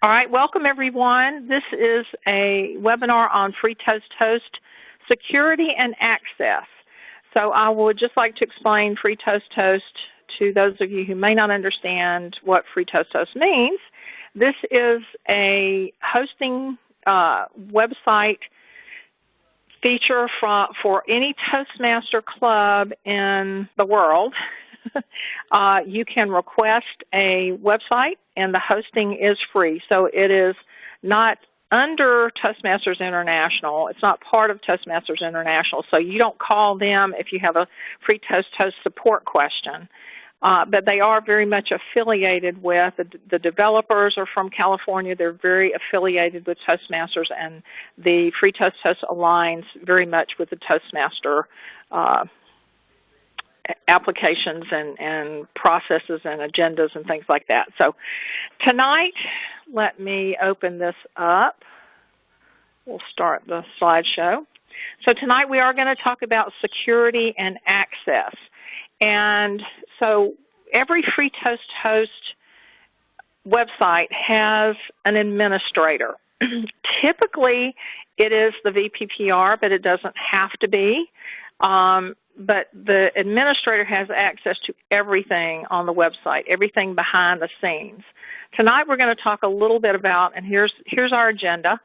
All right, welcome everyone. This is a webinar on Free Toast Host Security and Access. So I would just like to explain Free Toast Host to those of you who may not understand what Free Toast Host means. This is a hosting website feature for any Toastmaster club in the world. You can request a website, and the hosting is free. So it is not under Toastmasters International. It's not part of Toastmasters International. So you don't call them if you have a Free Toast Host support question. But they are very much affiliated with, the developers are from California. They're very affiliated with Toastmasters, and the Free Toast Host aligns very much with the Toastmaster applications and processes and agendas and things like that. So tonight, let me open this up. We'll start the slideshow. So tonight we are going to talk about security and access. And so every Free Toast Host website has an administrator. Typically it is the VPPR, but it doesn't have to be. But the administrator has access to everything on the website, everything behind the scenes. Tonight we're going to talk a little bit about, and here's our agenda.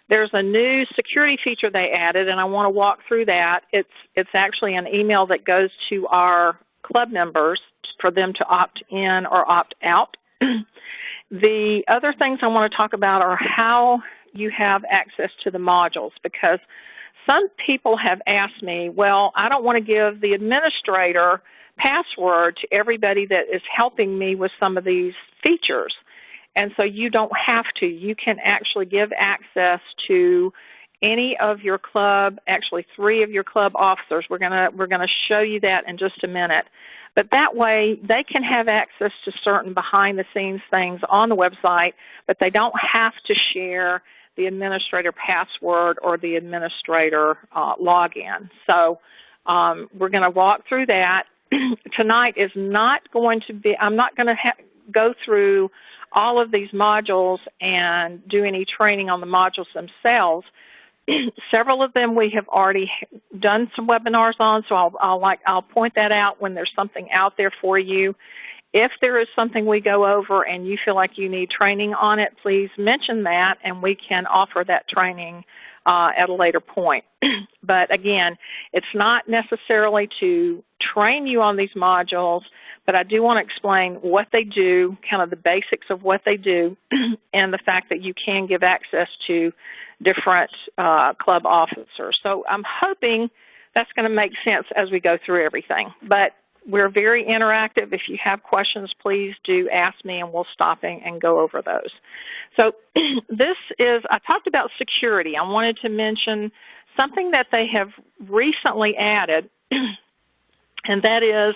There's a new security feature they added, and I want to walk through that. It's actually an email that goes to our club members for them to opt in or opt out. The other things I want to talk about are how you have access to the modules, because some people have asked me, well, I don't want to give the administrator password to everybody that is helping me with some of these features. And so you don't have to. You can actually give access to any of your club, actually 3 of your club officers. We're gonna show you that in just a minute. But that way they can have access to certain behind the scenes things on the website, but they don't have to share the administrator password or the administrator login. So we're going to walk through that. Tonight is not going to be, I'm not going to go through all of these modules and do any training on the modules themselves. Several of them we have already done some webinars on, so I'll point that out when there's something out there for you. If there is something we go over and you feel like you need training on it, please mention that and we can offer that training at a later point. But again, it's not necessarily to train you on these modules, but I do want to explain what they do, kind of the basics of what they do, and the fact that you can give access to different club officers. So I'm hoping that's going to make sense as we go through everything. But we're very interactive. If you have questions, please do ask me and we'll stop and go over those. So this is, I talked about security. I wanted to mention something that they have recently added, and that is,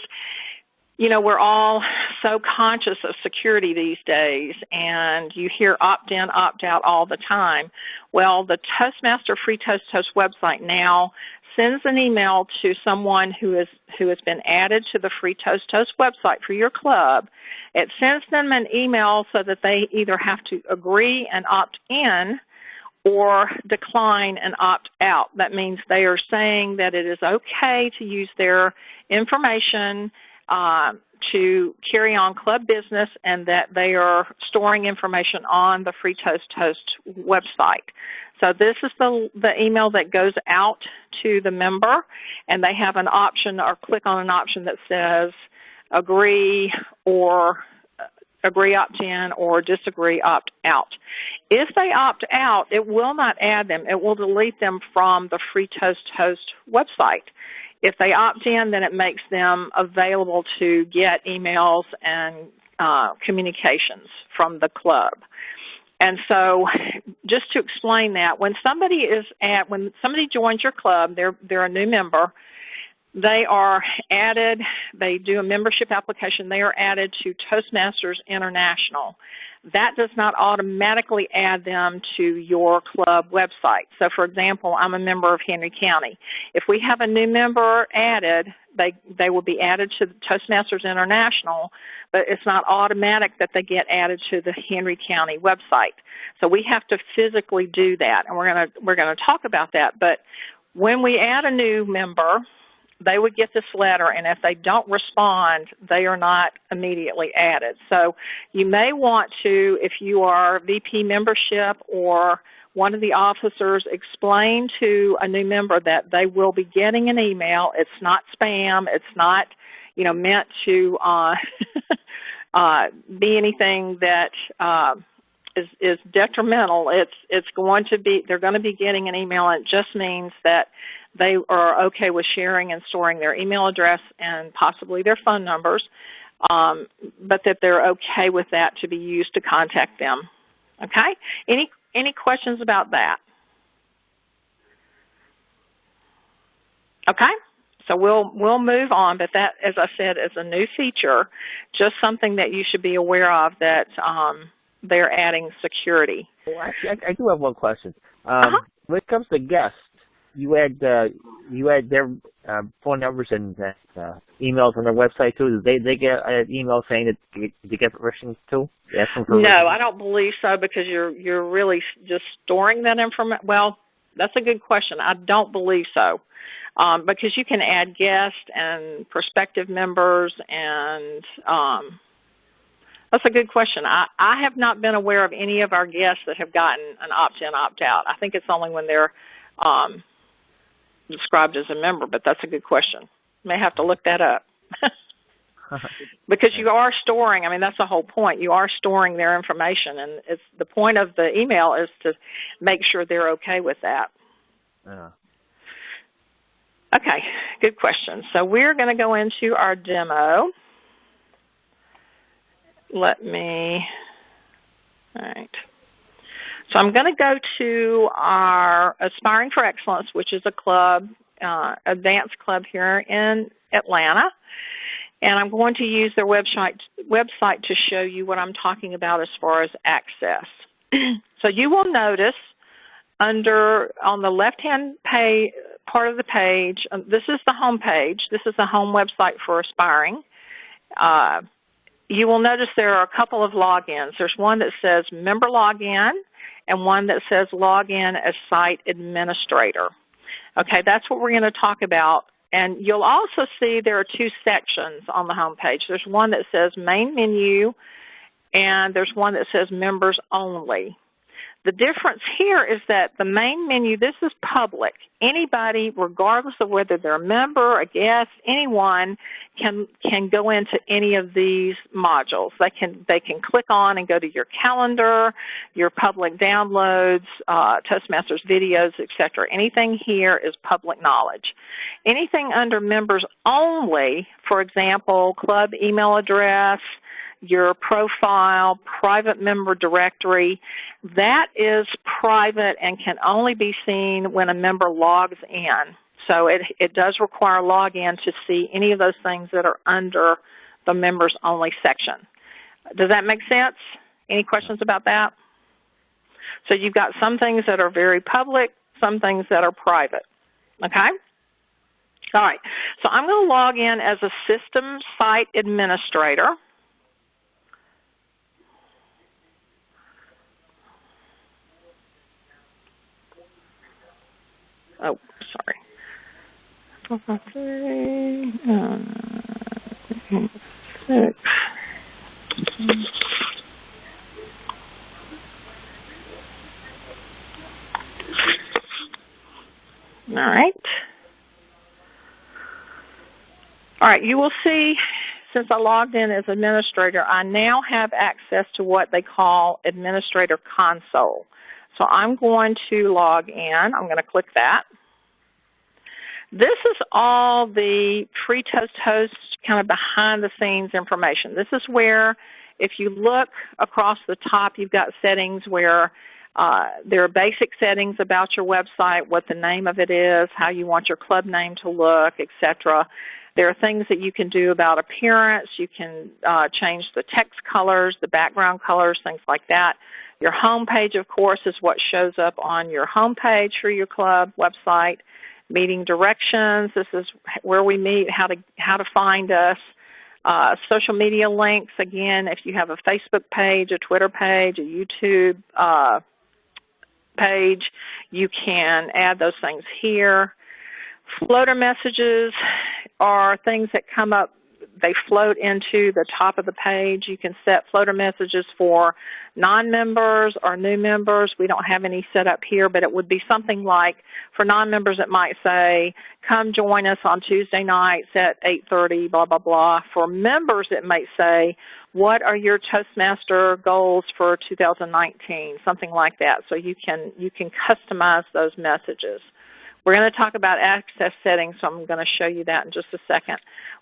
you know, we're all so conscious of security these days, and you hear opt-in, opt-out all the time. Well, the Toastmaster Free Toast Host website now sends an email to someone who has been added to the Free Toast Host website for your club. It sends them an email so that they either have to agree and opt in or decline and opt out. That means they are saying that it is okay to use their information to carry on club business, and that they are storing information on the Free Toast Host website. So this is the email that goes out to the member, and they have an option or click on an option that says agree or agree opt-in or disagree opt-out. If they opt out, it will not add them. It will delete them from the Free Toast Host website. If they opt in, then it makes them available to get emails and communications from the club. And so just to explain that, when somebody joins your club, they're a new member, they are added, they do a membership application, they are added to Toastmasters International. That does not automatically add them to your club website. So, for example, I'm a member of Henry County. If we have a new member added, they will be added to the Toastmasters International, but it's not automatic that they get added to the Henry County website. So we have to physically do that, and we're gonna talk about that. But when we add a new member, they would get this letter, and if they don't respond, they are not immediately added. So you may want to, if you are VP membership or one of the officers, explain to a new member that they will be getting an email. It's not spam. It's not, meant to be anything that is detrimental. It's going to be, they're going to be getting an email, and it just means that they are okay with sharing and storing their email address and possibly their phone numbers, but that they're okay with that to be used to contact them. Okay? Any questions about that? Okay? So we'll move on, but that, as I said, is a new feature, just something that you should be aware of, that they're adding security. Well, actually, I do have one question. When it comes to guests, you add their phone numbers and emails on their website too. Do they get an email saying that they get permission too? No, I don't believe so, because you're really just storing that information. Well, that's a good question. I don't believe so, because you can add guests and prospective members, and that's a good question. I have not been aware of any of our guests that have gotten an opt-in, opt-out. I think it's only when they're described as a member, but that's a good question. May have to look that up. Because you are storing, that's the whole point. You are storing their information, and it's the point of the email is to make sure they're okay with that. Okay, good question. So we're going to go into our demo. All right. So I'm going to go to our Aspiring for Excellence, which is a club, advanced club here in Atlanta. And I'm going to use their website to show you what I'm talking about as far as access. So you will notice on the left-hand part of the page, this is the home page. This is the home website for Aspiring. You will notice there are a couple of logins. There's one that says Member Login and one that says Login as Site Administrator. Okay, that's what we're going to talk about. And you'll also see there are two sections on the home page. There's one that says Main Menu, and there's one that says Members Only. The difference here is that the main menu, this is public. Anybody, regardless of whether they're a member, a guest, anyone can go into any of these modules. They can click on and go to your calendar, your public downloads, Toastmasters videos, etc. Anything here is public knowledge. Anything under members only, for example, club email address, your profile, private member directory, that is private and can only be seen when a member logs in. So it does require login to see any of those things that are under the members only section. Does that make sense? Any questions about that? So you've got some things that are very public, some things that are private. Okay? All right. So I'm going to log in as a system site administrator. Oh, sorry. 6. All right. All right, you will see, since I logged in as administrator, I now have access to what they call Administrator Console. So I'm going to log in. I'm going to click that. This is all the pre-Toast host kind of behind-the-scenes information. This is where, if you look across the top, you've got settings where There are basic settings about your website, what the name of it is, how you want your club name to look, etc. There are things that you can do about appearance. You can change the text colors, the background colors, things like that. Your home page, of course, is what shows up on your home page for your club website. Meeting directions, this is where we meet, how to find us. Social media links, again, if you have a Facebook page, a Twitter page, a YouTube page, you can add those things here. Floater messages are things that come up, they float into the top of the page. You can set floater messages for non-members or new members. We don't have any set up here, but it would be something like, for non-members it might say, come join us on Tuesday nights at 8:30, blah, blah, blah. For members it might say, what are your Toastmaster goals for 2019, something like that. So you can customize those messages. We're going to talk about access settings, so I'm going to show you that in just a second.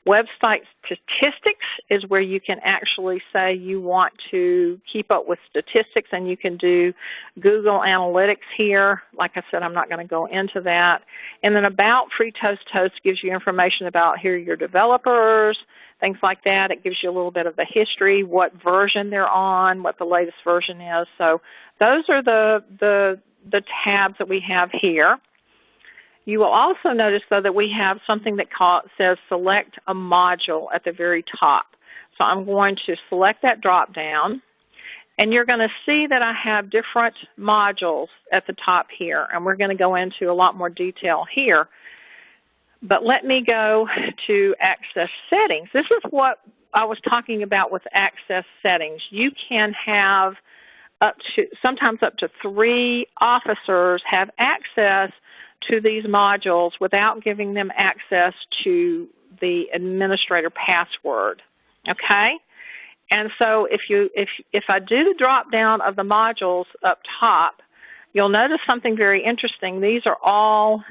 Website statistics is where you can actually say you want to keep up with statistics, and you can do Google Analytics here. Like I said, I'm not going to go into that. And then About Free Toast Host gives you information about here your developers, things like that. It gives you a little bit of the history, what version they're on, what the latest version is. So those are the tabs that we have here. You will also notice, though, that we have something that says Select a Module at the very top. So I'm going to select that drop-down, and you're going to see that I have different modules at the top here, and we're going to go into a lot more detail here. But let me go to Access Settings. This is what I was talking about with Access Settings. You can have sometimes up to 3 officers have access to these modules without giving them access to the administrator password. Okay? And so if I do the drop down of the modules up top, you'll notice something very interesting. These are all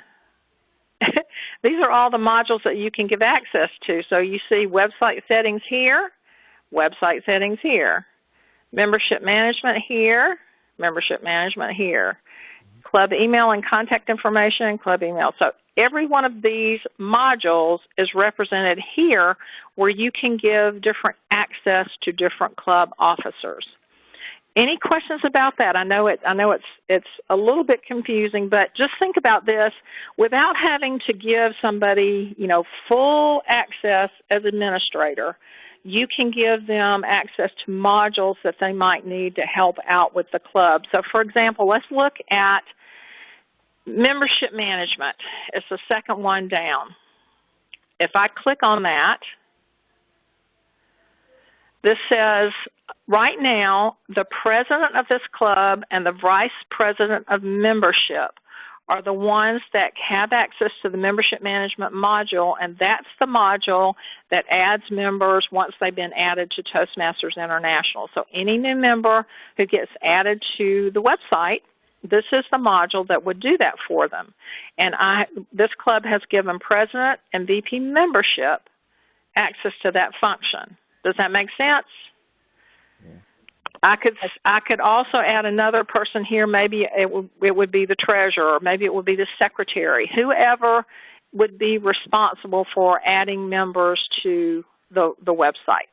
these are all the modules that you can give access to. So you see website settings here, website settings here, membership management here, membership management here, club email and contact information, club email. So every one of these modules is represented here where you can give different access to different club officers. Any questions about that? I know it's a little bit confusing, but just think about this. Without having to give somebody, full access as administrator, you can give them access to modules that they might need to help out with the club. So, for example, let's look at membership management. It's the second one down. If I click on that, this says, right now, the president of this club and the vice president of membership are the ones that have access to the membership management module, and that's the module that adds members once they've been added to Toastmasters International. So any new member who gets added to the website, this is the module that would do that for them. And this club has given president and VP membership access to that function. Does that make sense? Yeah. I could also add another person here. Maybe it would be the treasurer, or maybe it would be the secretary, whoever would be responsible for adding members to the website.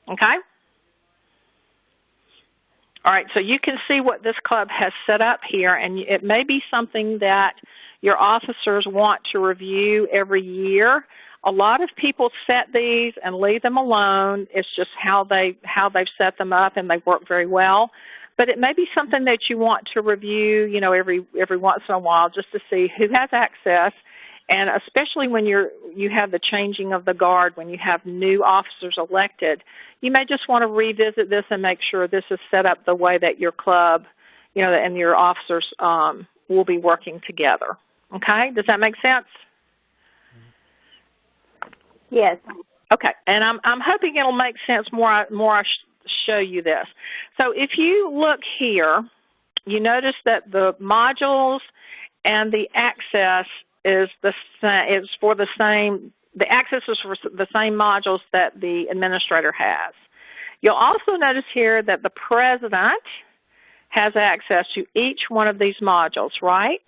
Okay? All right, so you can see what this club has set up here, and it may be something that your officers want to review every year. A lot of people set these and leave them alone. It's just how they've set them up, and they work very well. But it may be something that you want to review, every once in a while, just to see who has access. And especially when you have the changing of the guard, when you have new officers elected, you may just want to revisit this and make sure this is set up the way that your club, and your officers will be working together. Okay? Does that make sense? Yes. Okay, and I'm hoping it'll make sense more I show you this. So if you look here, you notice that the modules and the access is for the same. The access is for the same modules that the administrator has. You'll also notice here that the president has access to each one of these modules, right?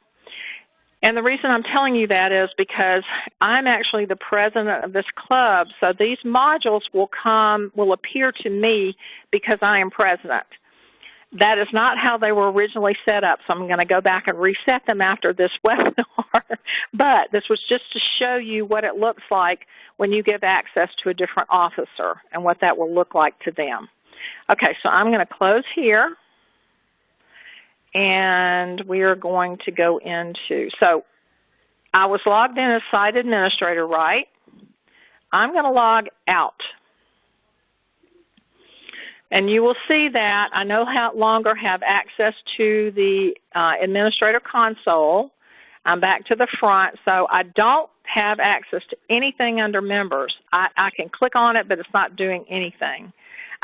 And the reason I'm telling you that is because I'm actually the president of this club, so these modules will appear to me because I am president. That is not how they were originally set up, so I'm going to go back and reset them after this webinar. But this was just to show you what it looks like when you give access to a different officer and what that will look like to them. Okay, so I'm going to close here. And we are going to go into, so I was logged in as site administrator, right? I'm going to log out. And you will see that I no longer have access to the administrator console. I'm back to the front, so I don't have access to anything under members. I can click on it, but it's not doing anything.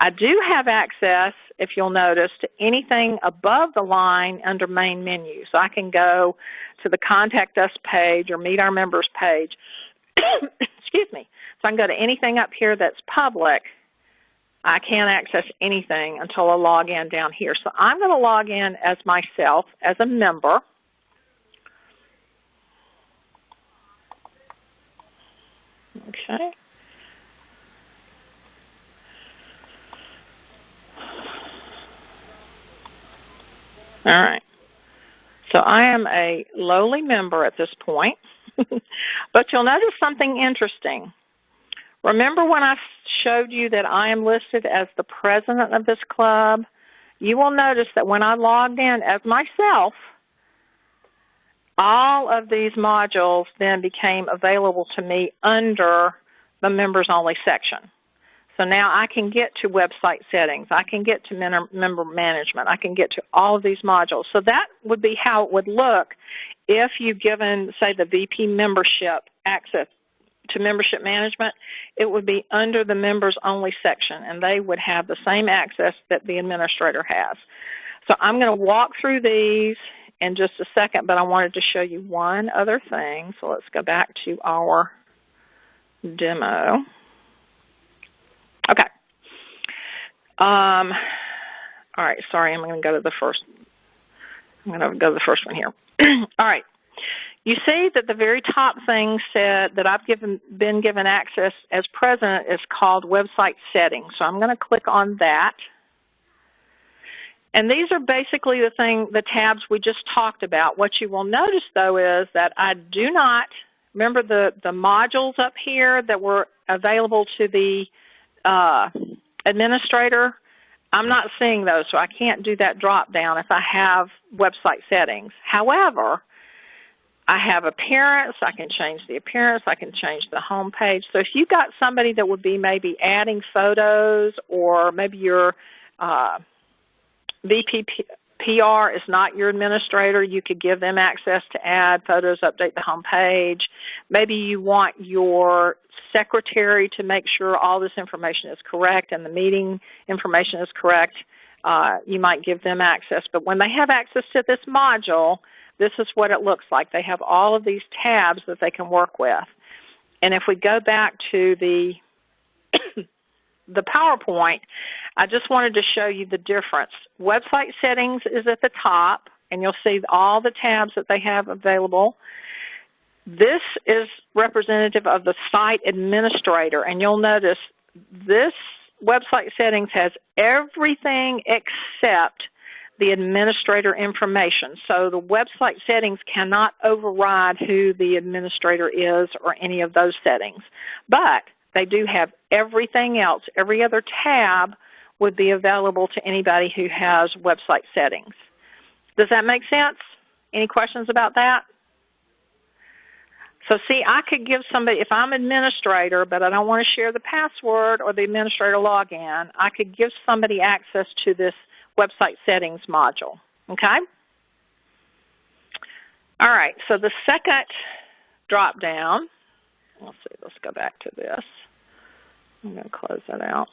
I do have access, if you'll notice, to anything above the line under main menu. So I can go to the Contact Us page or Meet Our Members page. Excuse me. So I can go to anything up here that's public. I can't access anything until I log in down here. So I'm going to log in as myself, as a member. Okay. All right. So I am a lowly member at this point. But you'll notice something interesting. Remember when I showed you that I am listed as the president of this club? You will notice that when I logged in as myself, all of these modules then became available to me under the members only section. So now I can get to website settings. I can get to member management. I can get to all of these modules. So that would be how it would look if you've given, say, the VP membership access to membership management. It would be under the members only section, and they would have the same access that the administrator has. So I'm going to walk through these in just a second, but I wanted to show you one other thing. So let's go back to our demo. Okay. All right, sorry, I'm going to go to the first. I'm going to go to the first one here. All right. You see that the very top thing said that I've been given access as president is called website settings. So I'm going to click on that. And these are basically the tabs we just talked about. What you will notice, though, is that I do not, remember the modules up here that were available to the administrator? I'm not seeing those, so I can't do that drop down if I have website settings. However, I have appearance. I can change the appearance. I can change the home page. So if you've got somebody that would be maybe adding photos, or maybe your VP PR is not your administrator, you could give them access to add photos, update the home page. Maybe you want your secretary to make sure all this information is correct and the meeting information is correct. You might give them access. But when they have access to this module, this is what it looks like. They have all of these tabs that they can work with. And if we go back to the PowerPoint, I just wanted to show you the difference. Website settings is at the top, and you'll see all the tabs that they have available. This is representative of the site administrator, and you'll notice this website settings has everything except the administrator information. So the website settings cannot override who the administrator is or any of those settings. But they do have everything else. Every other tab would be available to anybody who has website settings. Does that make sense? Any questions about that? So see, I could give somebody, if I'm administrator, but I don't want to share the password or the administrator login, I could give somebody access to this website settings module, okay? All right, so the second drop down, let's see, let's go back to this. I'm going to close that out.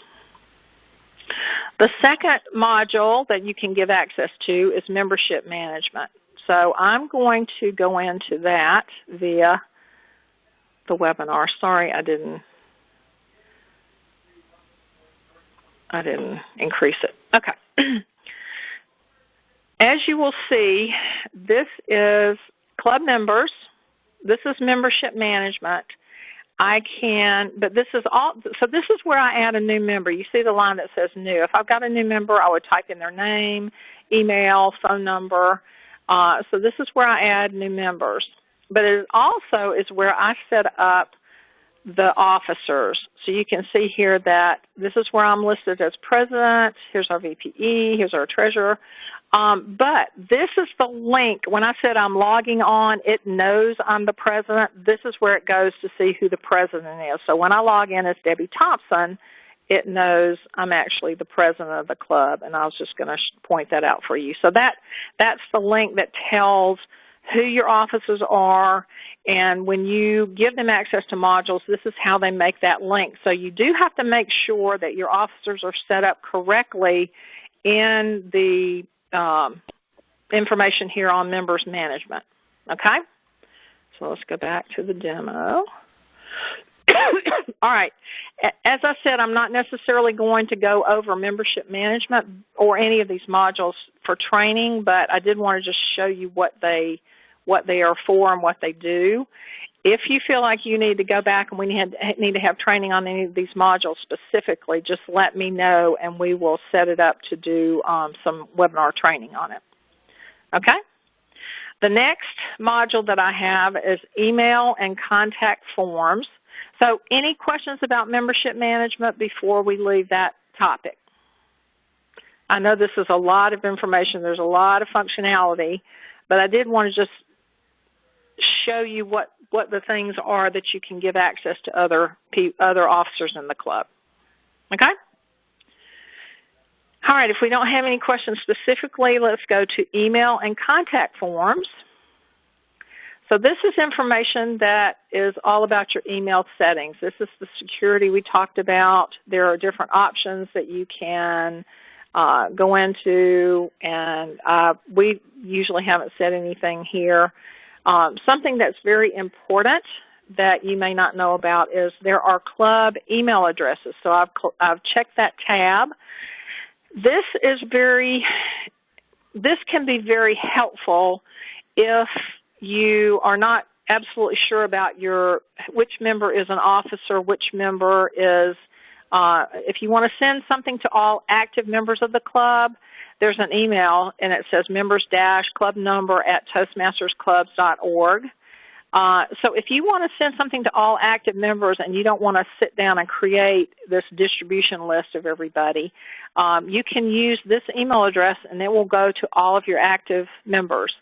The second module that you can give access to is membership management. So I'm going to go into that via the webinar. Sorry, I didn't increase it. Okay. As you will see, this is club members. This is membership management. But this is all, so this is where I add a new member. You see the line that says new. If I've got a new member, I would type in their name, email, phone number. So this is where I add new members. But it also is where I set up the officers. So you can see here that this is where I'm listed as president. Here's our VPE. Here's our treasurer. But this is the link. When I said I'm logging on, it knows I'm the president. This is where it goes to see who the president is. So when I log in as Debbie Thompson, it knows I'm actually the president of the club, and I was just going to point that out for you. So that's the link that tells who your officers are, and when you give them access to modules, this is how they make that link. So you do have to make sure that your officers are set up correctly in the information here on members management. Okay? So let's go back to the demo. All right. As I said, I'm not necessarily going to go over membership management or any of these modules for training, but I did want to just show you what they are for and what they do. If you feel like you need to go back and we need to have training on any of these modules specifically, just let me know and we will set it up to do some webinar training on it. Okay? The next module that I have is email and contact forms. So any questions about membership management before we leave that topic? I know this is a lot of information. There's a lot of functionality, but I did want to just show you what the things are that you can give access to other officers in the club. Okay? All right, if we don't have any questions specifically, let's go to email and contact forms. So this is information that is all about your email settings. This is the security we talked about. There are different options that you can go into, and we usually haven't said anything here. Something that's very important that you may not know about is there are club email addresses. So I've checked that tab. This can be very helpful if you are not absolutely sure about which member is an officer, which member is, if you want to send something to all active members of the club, there's an email and it says members-clubnumber@toastmastersclubs.org. So if you want to send something to all active members and you don't want to sit down and create this distribution list of everybody, you can use this email address and it will go to all of your active members.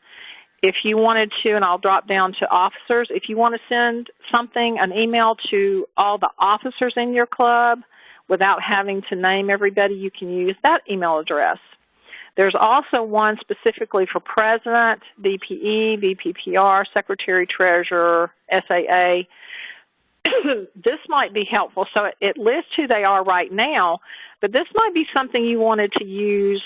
If you wanted to, and I'll drop down to officers, if you want to send an email to all the officers in your club without having to name everybody, you can use that email address. There's also one specifically for president, VPE, VPPR, secretary, treasurer, SAA. This might be helpful. So it lists who they are right now, but this might be something you wanted to use.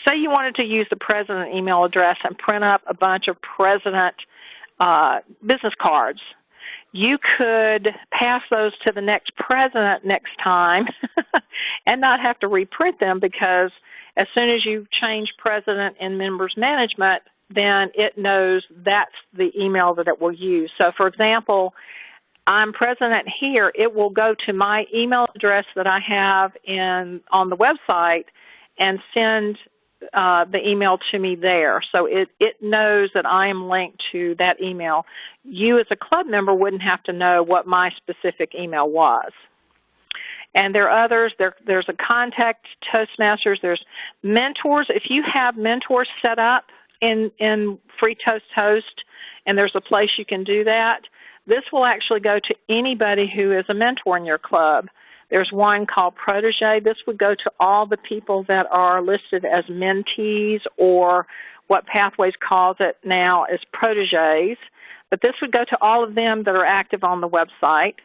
Say you wanted to use the president email address and print up a bunch of president business cards. You could pass those to the next president next time and not have to reprint them, because as soon as you change president in members management, then it knows that's the email that it will use. So, for example, I'm president here. It will go to my email address that I have on the website and send the email to me there. So it knows that I am linked to that email. You as a club member wouldn't have to know what my specific email was. And there are others. There's a contact Toastmasters. There's mentors. If you have mentors set up in Free Toast Host, and there's a place you can do that, this will actually go to anybody who is a mentor in your club. There's one called Protege. This would go to all the people that are listed as mentees, or what Pathways calls it now as proteges. But this would go to all of them that are active on the website.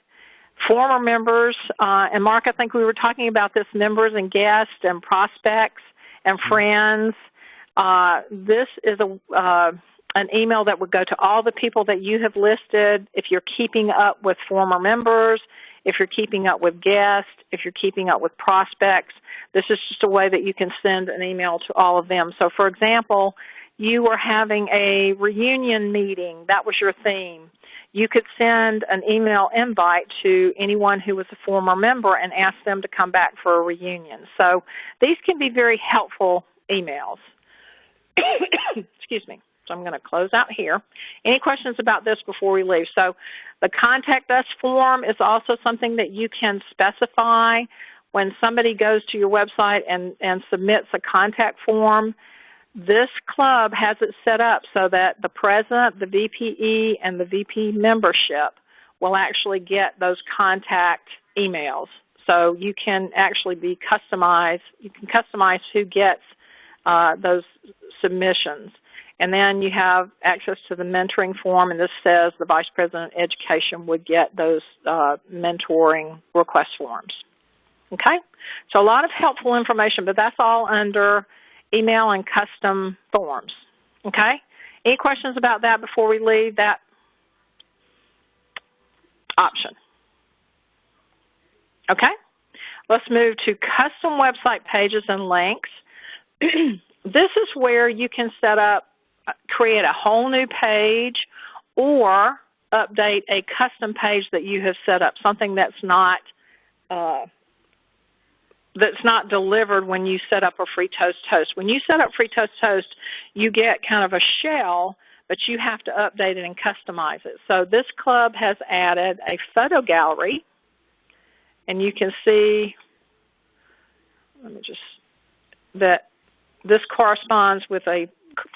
Former members, and Mark, I think we were talking about this, members and guests and prospects and friends. This is an email that would go to all the people that you have listed. If you're keeping up with former members, if you're keeping up with guests, if you're keeping up with prospects, this is just a way that you can send an email to all of them. So, for example, you were having a reunion meeting. That was your theme. You could send an email invite to anyone who was a former member and ask them to come back for a reunion. So these can be very helpful emails. Excuse me. So I'm going to close out here. Any questions about this before we leave? So the Contact Us form is also something that you can specify when somebody goes to your website and submits a contact form. This club has it set up so that the president, the VPE, and the VP membership will actually get those contact emails. So you can actually be customized. You can customize who gets those submissions. And then you have access to the mentoring form, and this says the Vice President of Education would get those mentoring request forms. Okay? So a lot of helpful information, but that's all under email and custom forms. Okay? Any questions about that before we leave that option? Okay? Let's move to custom website pages and links. This is where you can set up, create a whole new page or update a custom page that you have set up, something that's not delivered when you set up a Free Toast Toast. When you set up Free Toast Toast, you get kind of a shell, but you have to update it and customize it. So this club has added a photo gallery, and you can see, that this corresponds with a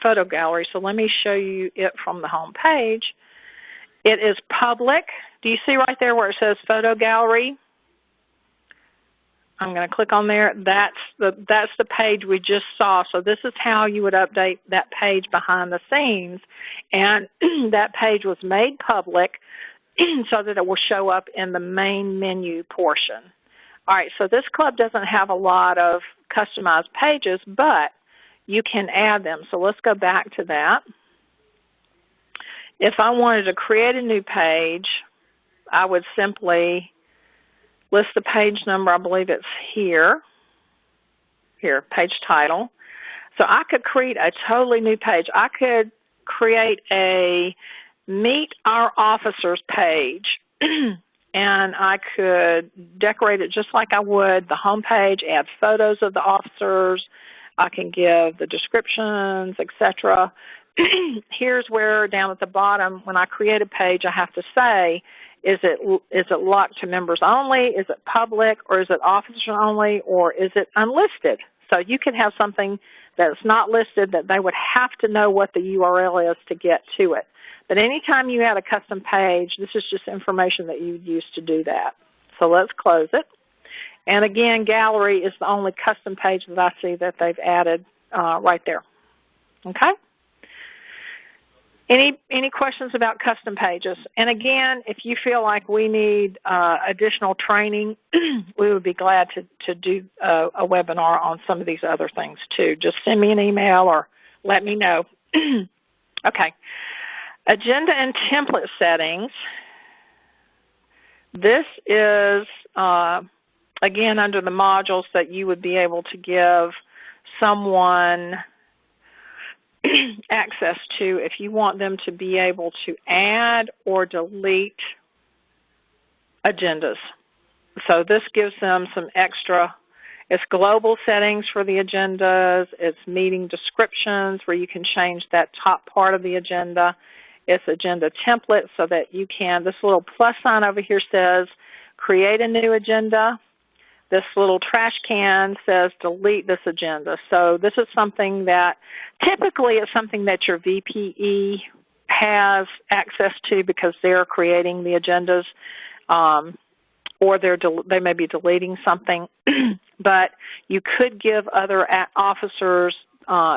photo gallery. So let me show you it from the home page. It is public. Do you see right there where it says photo gallery? I'm going to click on there. That's the page we just saw. So this is how you would update that page behind the scenes. And that page was made public so that it will show up in the main menu portion. All right, so this club doesn't have a lot of customized pages, but you can add them. So let's go back to that. If I wanted to create a new page, I would simply list the page number. I believe it's here, page title. So I could create a totally new page. I could create a Meet Our Officers page, and I could decorate it just like I would the home page, add photos of the officers. I can give the descriptions, etc. Here's where down at the bottom, when I create a page, I have to say, is it locked to members only? Is it public? Or is it officer only? Or is it unlisted? So you can have something that's not listed that they would have to know what the URL is to get to it. But anytime you add a custom page, this is just information that you would use to do that. So let's close it. And again, gallery is the only custom page that I see that they've added right there. Okay? Any questions about custom pages? And again, if you feel like we need additional training, we would be glad to do a webinar on some of these other things too. Just send me an email or let me know. Okay. Agenda and template settings. This is, again, under the modules that you would be able to give someone access to if you want them to be able to add or delete agendas. So this gives them some extra. It's global settings for the agendas. It's meeting descriptions where you can change that top part of the agenda. It's agenda templates so that you can, this little plus sign over here says create a new agenda. This little trash can says delete this agenda. So this is something that typically is something that your VPE has access to because they're creating the agendas, or they may be deleting something. But you could give other officers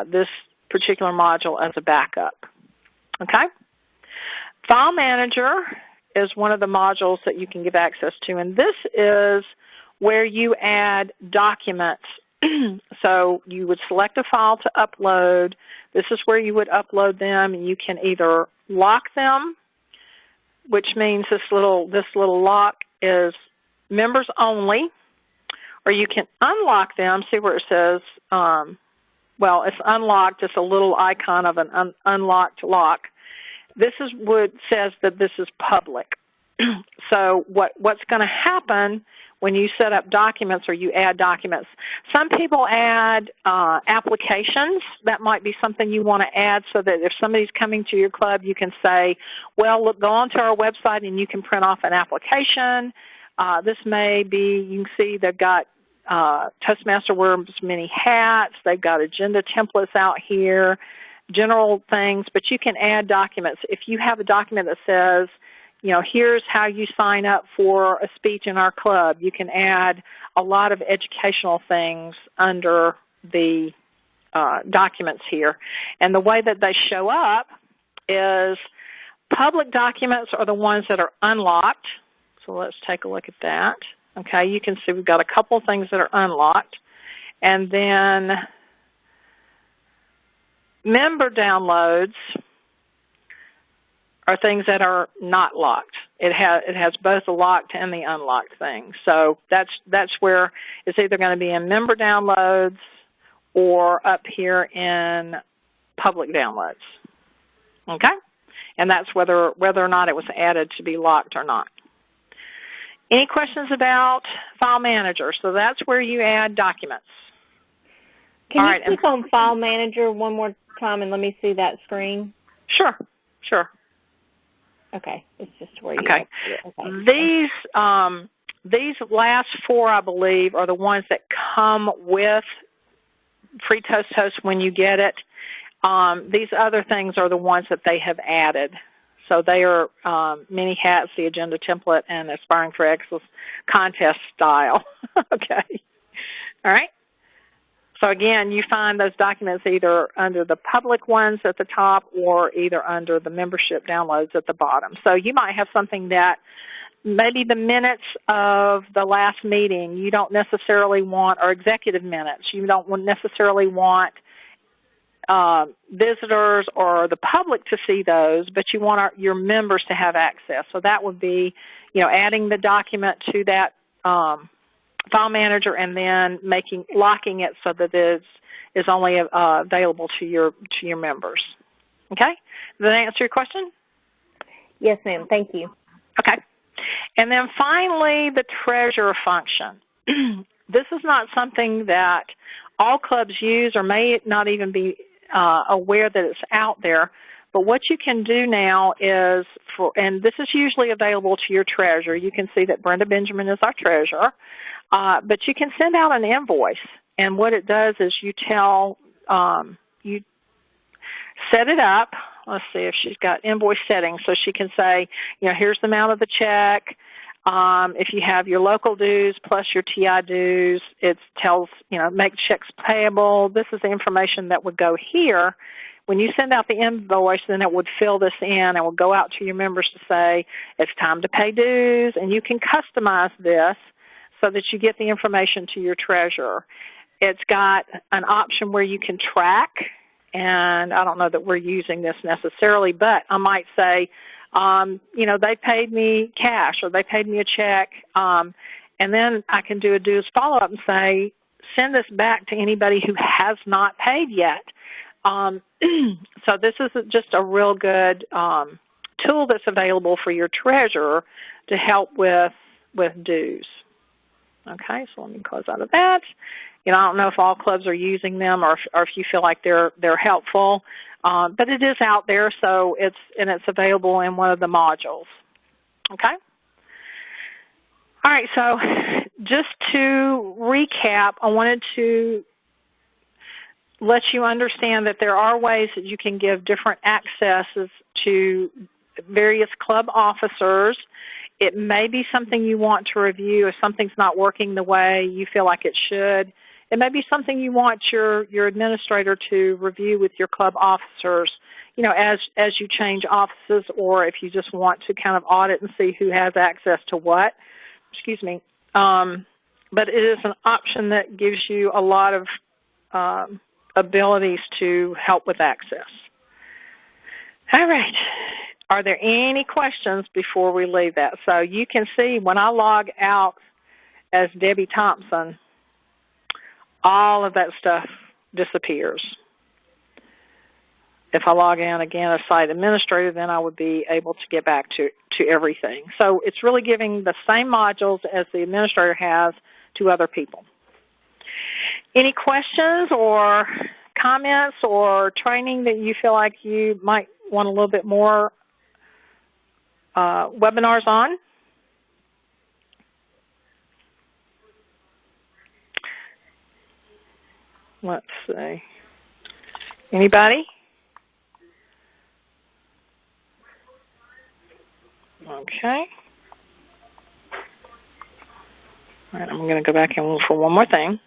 this particular module as a backup. Okay? File Manager is one of the modules that you can give access to, and this is where you add documents So you would select a file to upload. This is where you would upload them. You can either lock them, which means this little lock is members only, or you can unlock them. See where it says, well, it's unlocked. It's a little icon of an unlocked lock. This is what says that this is public. So what's going to happen when you set up documents or you add documents? Some people add applications. That might be something you want to add so that if somebody's coming to your club, you can say, well, look, go onto our website and you can print off an application. This may be, you can see they've got Toastmaster wears many hats. They've got agenda templates out here, general things, but you can add documents. If you have a document that says, you know, here's how you sign up for a speech in our club, you can add a lot of educational things under the documents here. And the way that they show up is public documents are the ones that are unlocked. So let's take a look at that. Okay, you can see we've got a couple things that are unlocked. And then member downloads are things that are not locked. It has both the locked and the unlocked thing. So that's where it's either going to be in member downloads or up here in public downloads. Okay? And that's whether or not it was added to be locked or not. Any questions about File Manager? So that's where you add documents. Can you click on File Manager one more time and let me see that screen? Sure. Okay, it's just where you okay. These last four, I believe, are the ones that come with Free Toast Host when you get it. These other things are the ones that they have added. So they are mini hats, the agenda template, and Aspiring for Excellence contest style. Okay. All right. So again, you find those documents either under the public ones at the top or either under the membership downloads at the bottom. So you might have something that maybe the minutes of the last meeting you don't necessarily want, or executive minutes, you don't necessarily want visitors or the public to see those, but you want your members to have access. So that would be, you know, adding the document to that File Manager and then locking it so that it is only available to your members. Okay? Does that answer your question? Yes, ma'am. Thank you. Okay. And then finally, the treasurer function. This is not something that all clubs use or may not even be aware that it's out there. But what you can do now is, and this is usually available to your treasurer. You can see that Brenda Benjamin is our treasurer. But you can send out an invoice. And what it does is you set it up. Let's see if she's got invoice settings. So she can say, you know, here's the amount of the check. If you have your local dues plus your TI dues, it tells, you know, make checks payable. This is the information that would go here. When you send out the invoice, then it would fill this in and will go out to your members to say, it's time to pay dues, and you can customize this so that you get the information to your treasurer. It's got an option where you can track, and I don't know that we're using this necessarily, but I might say, you know, they paid me cash or they paid me a check, and then I can do a dues follow-up and say, send this back to anybody who has not paid yet. So this is just a real good tool that's available for your treasurer to help with dues. Okay, so let me close out of that. You know, I don't know if all clubs are using them or if you feel like they're helpful, but it is out there, so it's available in one of the modules. Okay. All right, so just to recap, I wanted to let you understand that there are ways that you can give different accesses to various club officers. It may be something you want to review if something's not working the way you feel like it should. It may be something you want your administrator to review with your club officers, you know, as you change offices, or if you just want to kind of audit and see who has access to what. Excuse me. but it is an option that gives you a lot of abilities to help with access. All right. Are there any questions before we leave that? So you can see when I log out as Debbie Thompson, all of that stuff disappears. If I log in again as site administrator, then I would be able to get back to everything. So it's really giving the same modules as the administrator has to other people. Any questions or comments or training that you feel like you might want a little bit more webinars on? Let's see. Anybody? Okay. All right, I'm going to go back in for one more thing.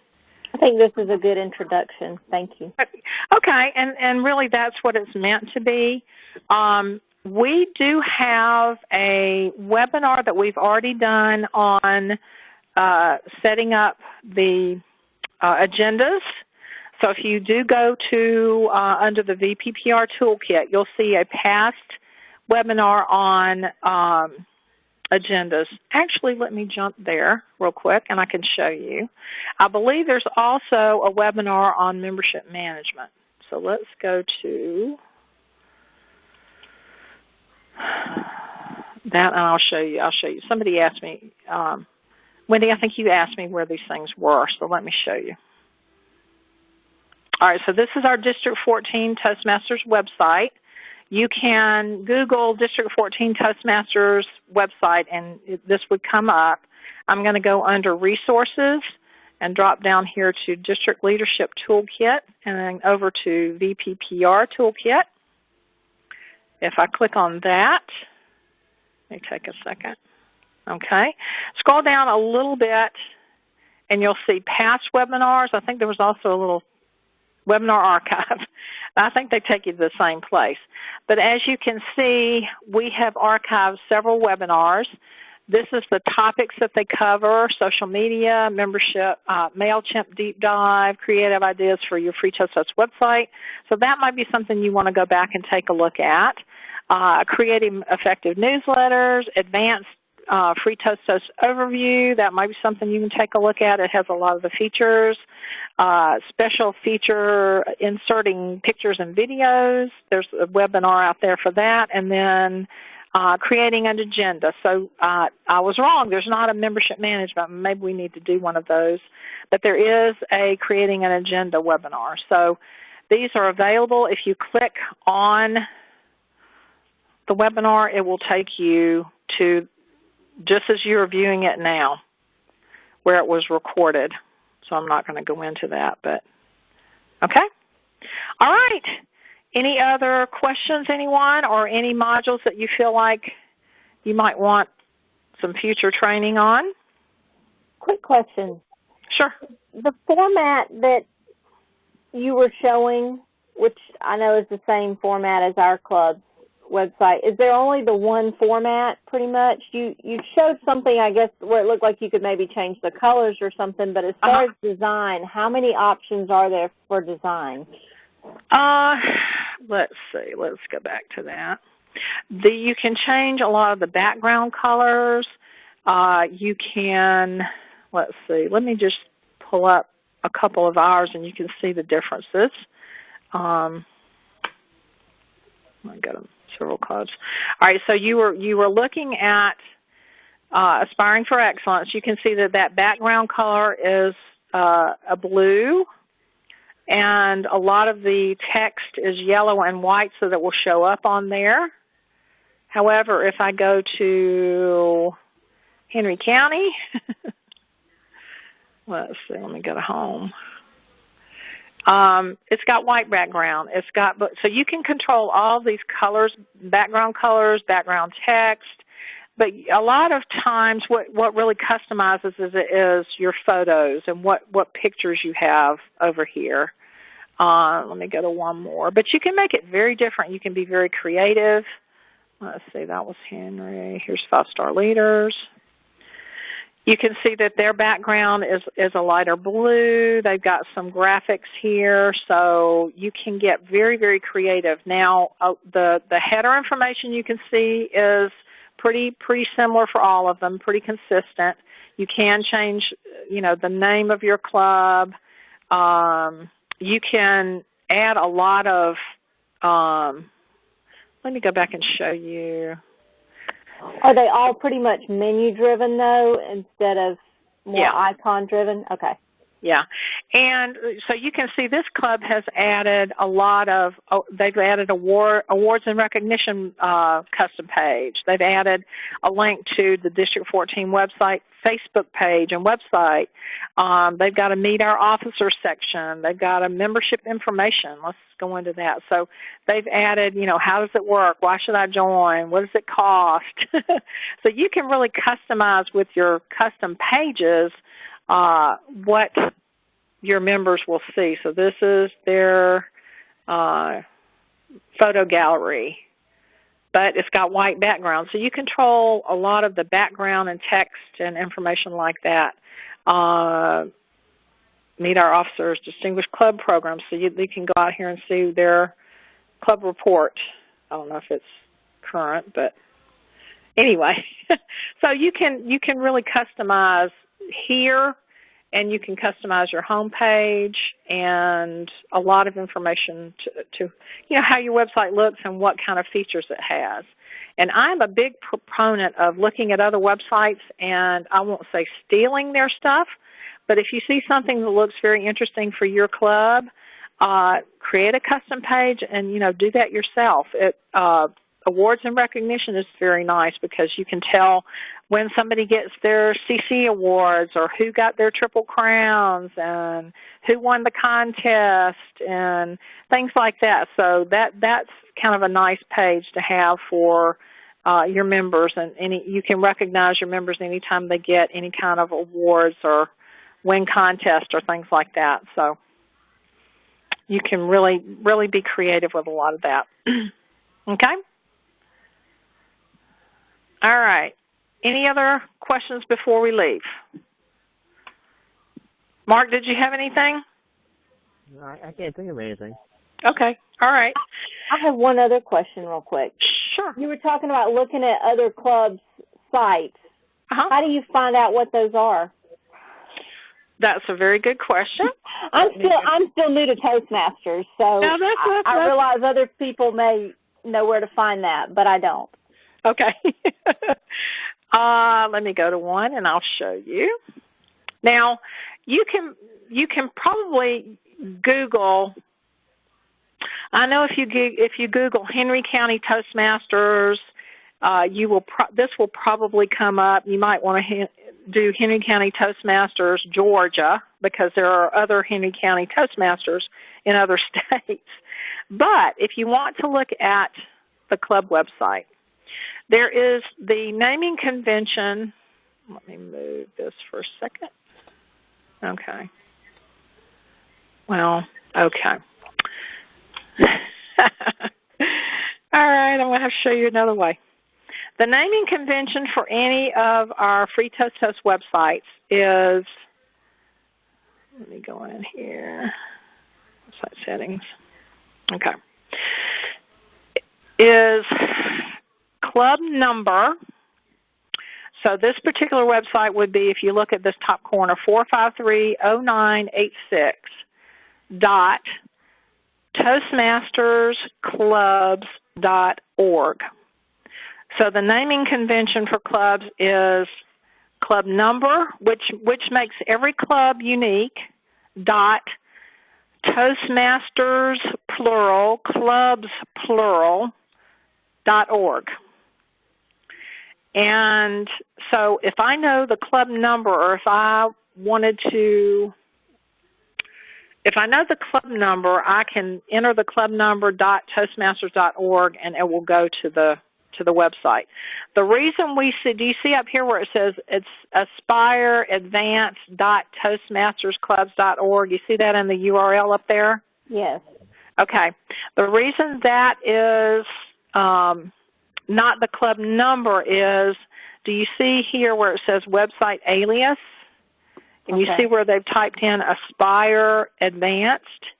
I think this is a good introduction. Thank you. Okay, and really that's what it's meant to be. We do have a webinar that we've already done on setting up the agendas. So if you do go to under the VPPR Toolkit, you'll see a past webinar on agendas. Actually, let me jump there real quick and I can show you. I believe there's also a webinar on membership management. So let's go to that and I'll show you. Somebody asked me, Wendy, I think you asked me where these things were, so let me show you. All right, so this is our District 14 Toastmasters website. You can Google District 14 Toastmasters website, and this would come up. I'm going to go under Resources and drop down here to District Leadership Toolkit and then over to VPPR Toolkit. If I click on that, let me take a second. Okay. Scroll down a little bit, and you'll see past webinars. I think there was also a little webinar archive. I think they take you to the same place. But as you can see, we have archived several webinars. This is the topics that they cover: social media, membership, MailChimp deep dive, creative ideas for your free Toast website. So that might be something you want to go back and take a look at. Creating effective newsletters, advanced free Toast overview, that might be something you can take a look at. It has a lot of the features. Special feature inserting pictures and videos. There's a webinar out there for that. And then creating an agenda. So I was wrong. There's not a membership management. Maybe we need to do one of those. But there is a creating an agenda webinar. So these are available. If you click on the webinar, it will take you to just as you're viewing it now, where it was recorded. So I'm not going to go into that, but okay. All right. Any other questions, anyone, or any modules that you feel like you might want some future training on? Quick question. Sure. The format that you were showing, which I know is the same format as our club's website, is there only the one format pretty much? You showed something, I guess, where it looked like you could maybe change the colors or something, but as far as design, how many options are there for design? Let's see. Let's go back to that. You can change a lot of the background colors. You can, let's see, let me just pull up a couple of ours and you can see the differences. I got them. Several clubs. All right, so you were looking at Aspiring for Excellence. You can see that background color is a blue, and a lot of the text is yellow and white, so that will show up on there. However, if I go to Henry County, let's see, let me go to home. It's got white background. So you can control all these colors, background text, but a lot of times what really customizes is your photos and what pictures you have over here. Let me go to one more. But you can make it very different. You can be very creative. Let's see, that was Henry. Here's 5-star leaders. You can see that their background is a lighter blue. They've got some graphics here, so you can get very, very creative. Now, the header information you can see is pretty similar for all of them, pretty consistent. You can change, the name of your club. You can add a lot of, let me go back and show you. Are they all pretty much menu-driven, though, instead of more icon-driven? Okay. Yeah. And so you can see this club has added a lot of, they've added awards and recognition custom page. They've added a link to the District 14 website, Facebook page and website. They've got a Meet Our Officers section. They've got a membership information. Let's go into that. So they've added, how does it work? Why should I join? What does it cost? So you can really customize with your custom pages what your members will see. So this is their photo gallery, but it's got white background. So you control a lot of the background and text and information like that. Meet Our Officers, Distinguished Club Programs. So you can go out here and see their club report. I don't know if it's current, but anyway. So you can really customize here, and you can customize your home page and a lot of information to how your website looks and what kind of features it has. And I'm a big proponent of looking at other websites, and I won't say stealing their stuff, but if you see something that looks very interesting for your club, create a custom page and, do that yourself. Awards and recognition is very nice because you can tell when somebody gets their CC awards or who got their triple crowns and who won the contest and things like that. So that's kind of a nice page to have for your members, and you can recognize your members anytime they get any kind of awards or win contests or things like that. So you can really, really be creative with a lot of that. Okay? All right. Any other questions before we leave? Mark, did you have anything? No, I can't think of anything. Okay. All right. I have one other question real quick. Sure. You were talking about looking at other clubs' sites. How do you find out what those are? That's a very good question. I'm still new to Toastmasters, so I realize other people may know where to find that, but I don't. Okay. Let me go to one, and I'll show you. Now, you can probably Google. I know if you Google Henry County Toastmasters, this will probably come up. You might want to do Henry County Toastmasters, Georgia, because there are other Henry County Toastmasters in other states. But if you want to look at the club website, there is the naming convention. Let me move this for a second. Okay. Well, okay. All right, I'm going to have to show you another way. The naming convention for any of our Free Toast Toast websites is, let me go in here, website settings. Okay. Is club number. So this particular website would be, if you look at this top corner, 4530986 dot toastmastersclubs.org. So the naming convention for clubs is club number, which makes every club unique, dot Toastmasters plural, clubs plural, .org. And so if I know the club number, or if I know the club number, I can enter the club number .toastmasters.org, and it will go to the website. The reason do you see up here where it says it's aspireadvance.toastmastersclubs.org? You see that in the URL up there? Yes. Okay. The reason that is not the club number is do you see here where it says website alias? And you see where they've typed in Aspire Advanced?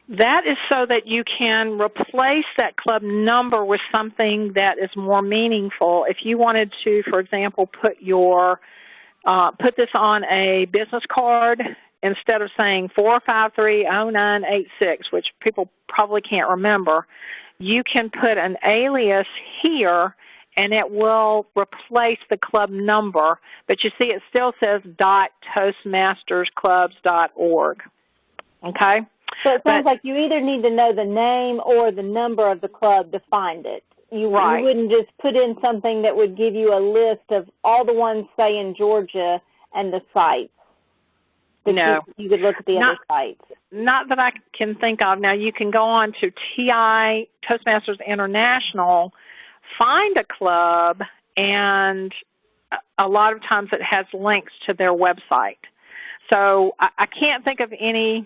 That is so that you can replace that club number with something that is more meaningful. If you wanted to, for example, put this on a business card instead of saying 4530986, which people probably can't remember, you can put an alias here and it will replace the club number. But you see it still says .toastmastersclubs.org. Okay? So it sounds like you either need to know the name or the number of the club to find it. You wouldn't just put in something that would give you a list of all the ones, say, in Georgia and the sites. No. You could look at the other sites. Not that I can think of. Now, you can go on to TI, Toastmasters International, find a club, and a lot of times it has links to their website. So I can't think of any,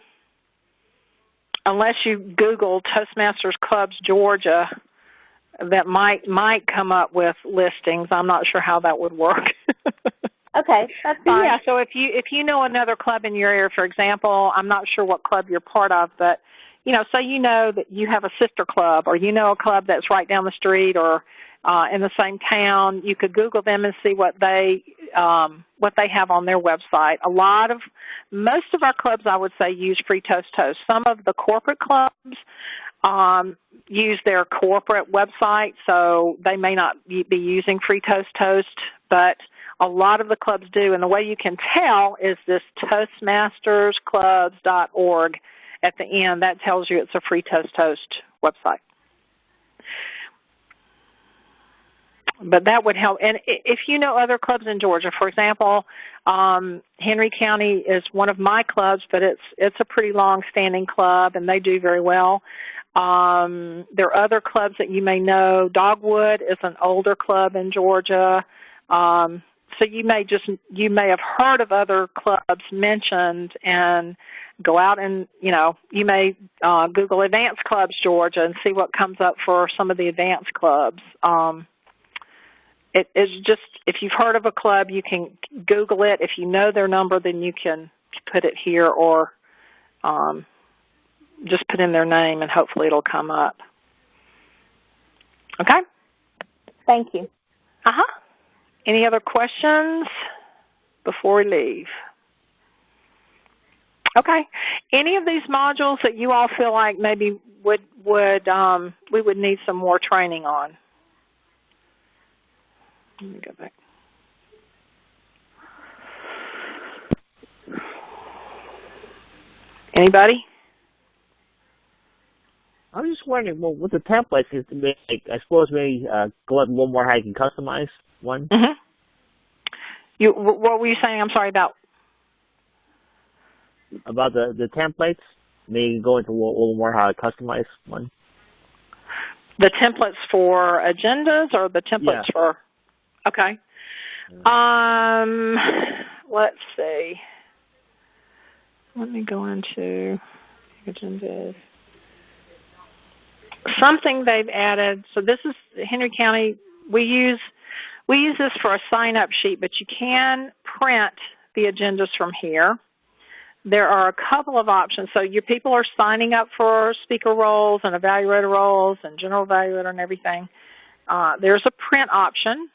unless you Google Toastmasters Clubs Georgia, that might come up with listings. I'm not sure how that would work. Okay, that's fine. Yeah, so if you know another club in your area, for example, I'm not sure what club you're part of, but say you know that you have a sister club, or you know a club that's right down the street or in the same town, you could Google them and see what they have on their website. Most of our clubs, I would say, use Free Toast Toast. Some of the corporate clubs use their corporate website, so they may not be using Free Toast Toast, but a lot of the clubs do. And the way you can tell is this toastmastersclubs.org at the end. That tells you it's a Free Toast Toast website. But that would help. And if you know other clubs in Georgia, for example, Henry County is one of my clubs, but it's a pretty long-standing club, and they do very well. There are other clubs that you may know. Dogwood is an older club in Georgia. So you may have heard of other clubs mentioned and go out and, you may Google Advanced Clubs Georgia and see what comes up for some of the advanced clubs. It's just, if you've heard of a club, you can Google it. If you know their number, then you can put it here, or just put in their name and hopefully it'll come up. Okay? Thank you. Uh-huh. Any other questions before we leave? Okay. Any of these modules that you all feel like maybe we would need some more training on? Let me go back. Anybody? I was just wondering, well, with the templates, I suppose maybe go a little more how you can customize one. Mm-hmm. What were you saying? I'm sorry about. About the templates, maybe go into a little more how to customize one. The templates for agendas, or the templates for? Okay. Let's see. Let me go into agendas. Something they've added. So this is Henry County. We use this for a sign-up sheet, but you can print the agendas from here. There are a couple of options. So your people are signing up for speaker roles and evaluator roles and general evaluator and everything. There's a print option.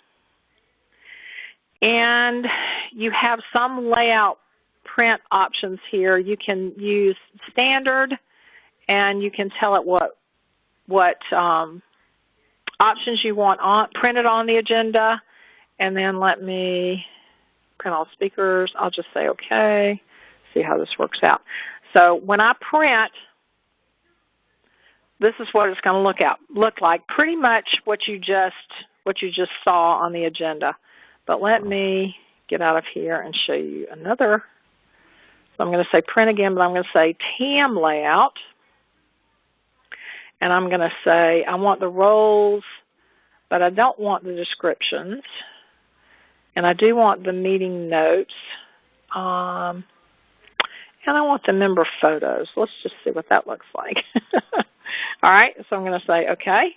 And you have some layout print options here. You can use standard, and you can tell it what options you want printed on the agenda. And then let me print all speakers. I'll just say okay. See how this works out. So when I print, this is what it's going to look like. Pretty much what you just saw on the agenda. But let me get out of here and show you another. So I'm going to say print again, but I'm going to say TAM layout. And I'm going to say I want the roles, but I don't want the descriptions. And I do want the meeting notes. And I want the member photos. Let's just see what that looks like. All right, so I'm going to say okay.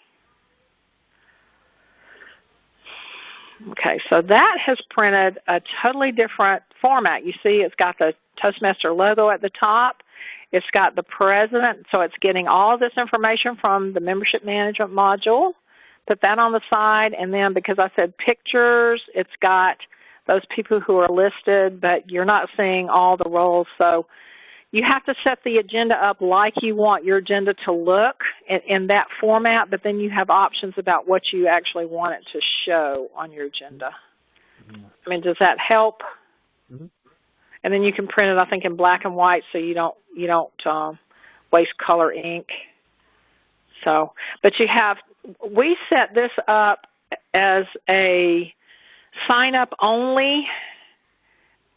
Okay, so that has printed a totally different format. You see it's got the Toastmaster logo at the top. It's got the president, so it's getting all of this information from the membership management module. Put that on the side, and then because I said pictures, it's got those people who are listed, but you're not seeing all the roles. So you have to set the agenda up like you want your agenda to look in that format, but then you have options about what you actually want it to show on your agenda. I mean, does that help? Mm-hmm. And then you can print it, I think, in black and white, so you don't waste color ink. So, but we set this up as a sign up only,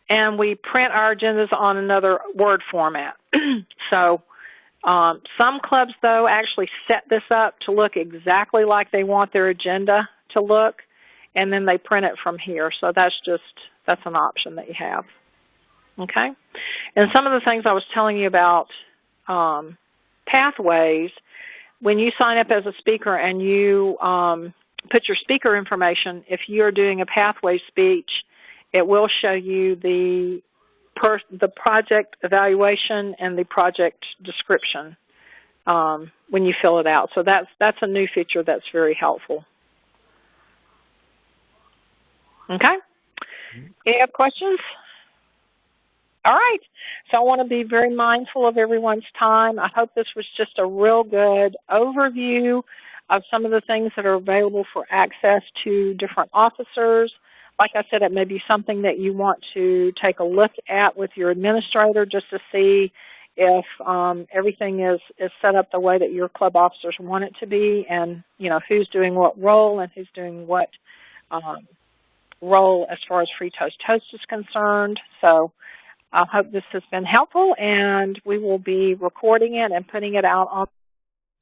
and we print our agendas on another Word format. So some clubs, though, actually set this up to look exactly like they want their agenda to look, and then they print it from here. So that's an option that you have. Okay? And some of the things I was telling you about pathways, when you sign up as a speaker and you put your speaker information, if you're doing a pathway speech, it will show you the project evaluation and the project description when you fill it out. So that's a new feature that's very helpful. Okay? Any other questions? All right. So I want to be very mindful of everyone's time. I hope this was just a real good overview of some of the things that are available for access to different officers. Like I said, it may be something that you want to take a look at with your administrator just to see if everything is set up the way that your club officers want it to be, and who's doing what role and who's doing what role as far as Free Toast Toast is concerned. So I hope this has been helpful, and we will be recording it and putting it out on